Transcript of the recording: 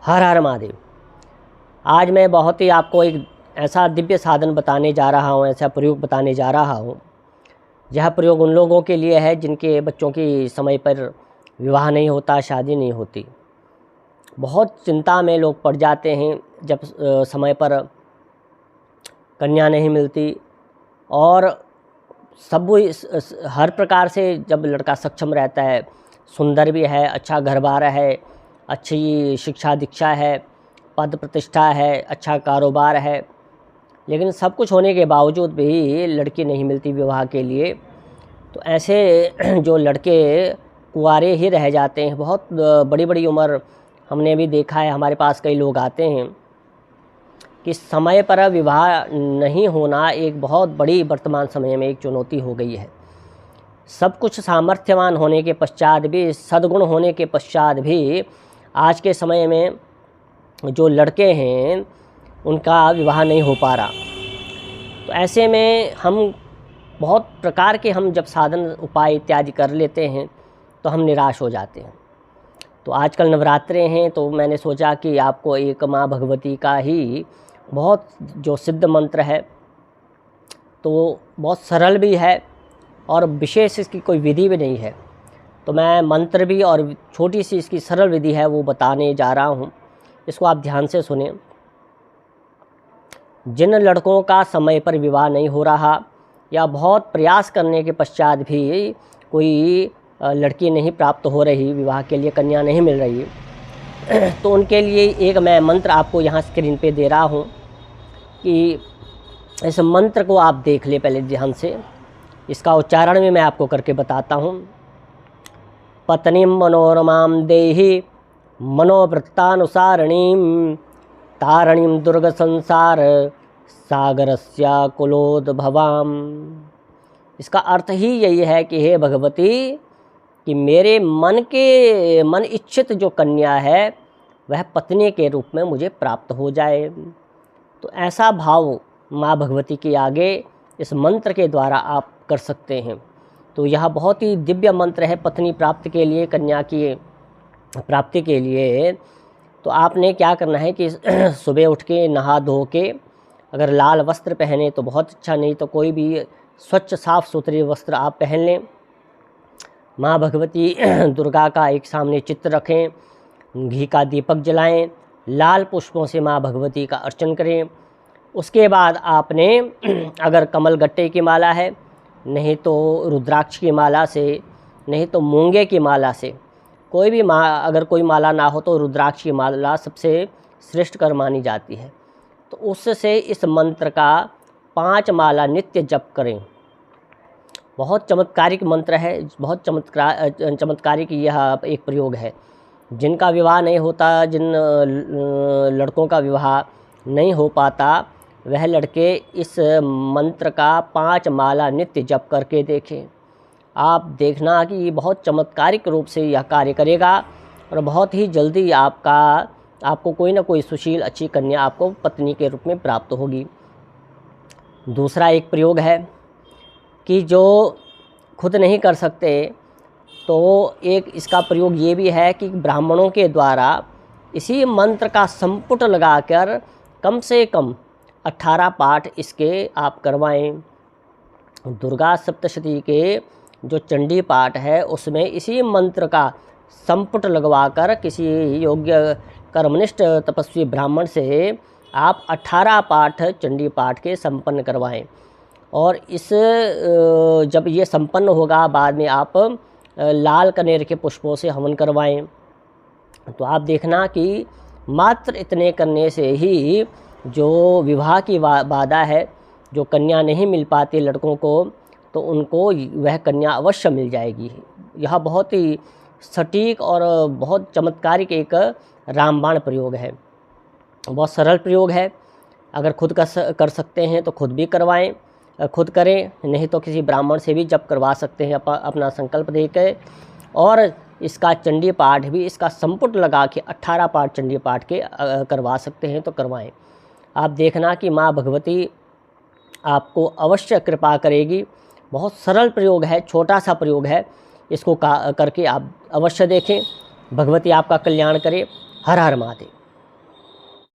हर हर महादेव। आज मैं बहुत ही आपको एक ऐसा दिव्य साधन बताने जा रहा हूँ, ऐसा प्रयोग बताने जा रहा हूँ। यह प्रयोग उन लोगों के लिए है जिनके बच्चों की समय पर विवाह नहीं होता, शादी नहीं होती। बहुत चिंता में लोग पड़ जाते हैं जब समय पर कन्या नहीं मिलती, और सब हर प्रकार से जब लड़का सक्षम रहता है, सुंदर भी है, अच्छा घर-बार है, अच्छी शिक्षा दीक्षा है, पद प्रतिष्ठा है, अच्छा कारोबार है, लेकिन सब कुछ होने के बावजूद भी लड़की नहीं मिलती विवाह के लिए, तो ऐसे जो लड़के कुंवारे ही रह जाते हैं। बहुत बड़ी-बड़ी उम्र हमने भी देखा है, हमारे पास कई लोग आते हैं कि समय पर विवाह नहीं होना एक बहुत बड़ी वर्तमान समय में एक चुनौती हो गई है। सब कुछ सामर्थ्यवान होने के पश्चात भी, सद्गुण होने के पश्चात भी आज के समय में जो लड़के हैं उनका विवाह नहीं हो पा रहा। तो ऐसे में हम बहुत प्रकार के जब साधन उपाय इत्यादि कर लेते हैं तो हम निराश हो जाते हैं। तो आजकल नवरात्रे हैं, तो मैंने सोचा कि आपको एक माँ भगवती का ही बहुत जो सिद्ध मंत्र है, तो बहुत सरल भी है और विशेष इसकी कोई विधि भी नहीं है। तो मैं मंत्र भी और छोटी सी इसकी सरल विधि है वो बताने जा रहा हूँ, इसको आप ध्यान से सुने। जिन लड़कों का समय पर विवाह नहीं हो रहा या बहुत प्रयास करने के पश्चात भी कोई लड़की नहीं प्राप्त हो रही, विवाह के लिए कन्या नहीं मिल रही, तो उनके लिए एक मैं मंत्र आपको यहाँ स्क्रीन पे दे रहा हूँ कि इस मंत्र को आप देख ले पहले ध्यान से। इसका उच्चारण भी मैं आपको करके बताता हूँ। पत्नीं मनोरमां देहि मनोवृत्तानुसारिणीं तारिणीं दुर्ग संसार सागरस्य कुलोद्भवाम्। इसका अर्थ ही यही है कि हे भगवती, कि मेरे मन इच्छित जो कन्या है वह पत्नी के रूप में मुझे प्राप्त हो जाए। तो ऐसा भाव माँ भगवती के आगे इस मंत्र के द्वारा आप कर सकते हैं। तो यह बहुत ही दिव्य मंत्र है पत्नी प्राप्ति के लिए, कन्या की प्राप्ति के लिए। तो आपने क्या करना है कि सुबह उठ के नहा धो के, अगर लाल वस्त्र पहने तो बहुत अच्छा, नहीं तो कोई भी स्वच्छ साफ सुथरे वस्त्र आप पहन लें। माँ भगवती दुर्गा का एक सामने चित्र रखें, घी का दीपक जलाएं, लाल पुष्पों से माँ भगवती का अर्चन करें। उसके बाद आपने अगर कमल गट्टे की माला है, नहीं तो रुद्राक्ष की माला से, नहीं तो मूंगे की माला से, कोई भी अगर कोई माला ना हो तो रुद्राक्ष की माला सबसे श्रेष्ठ कर मानी जाती है। तो उससे इस मंत्र का 5 माला नित्य जप करें। बहुत चमत्कारिक मंत्र है, बहुत चमत्कारिक यह एक प्रयोग है। जिनका विवाह नहीं होता, जिन लड़कों का विवाह नहीं हो पाता, वह लड़के इस मंत्र का 5 माला नित्य जप करके देखें। आप देखना कि बहुत चमत्कारिक रूप से यह कार्य करेगा और बहुत ही जल्दी आपको कोई ना कोई सुशील अच्छी कन्या आपको पत्नी के रूप में प्राप्त होगी। दूसरा एक प्रयोग है कि जो खुद नहीं कर सकते, तो एक इसका प्रयोग ये भी है कि ब्राह्मणों के द्वारा इसी मंत्र का संपुट लगाकर कम से कम 18 पाठ इसके आप करवाएं। दुर्गा सप्तशती के जो चंडी पाठ है उसमें इसी मंत्र का संपुट लगवाकर किसी योग्य कर्मनिष्ठ तपस्वी ब्राह्मण से आप 18 पाठ चंडी पाठ के संपन्न करवाएं। और इस जब ये संपन्न होगा, बाद में आप लाल कनेर के पुष्पों से हवन करवाएं। तो आप देखना कि मात्र इतने करने से ही जो विवाह की बाधा है, जो कन्या नहीं मिल पाती लड़कों को, तो उनको वह कन्या अवश्य मिल जाएगी। यह बहुत ही सटीक और बहुत चमत्कारिक एक रामबाण प्रयोग है। बहुत सरल प्रयोग है। अगर खुद कर सकते हैं तो खुद भी करवाएं, खुद करें, नहीं तो किसी ब्राह्मण से भी जप करवा सकते हैं अपना संकल्प देकर। और इसका चंडी पाठ भी, इसका संपुट लगा के 18 पाठ चंडी पाठ के करवा सकते हैं तो करवाएं। आप देखना कि माँ भगवती आपको अवश्य कृपा करेगी। बहुत सरल प्रयोग है, छोटा सा प्रयोग है, इसको करके आप अवश्य देखें। भगवती आपका कल्याण करे। हर हर महादेव।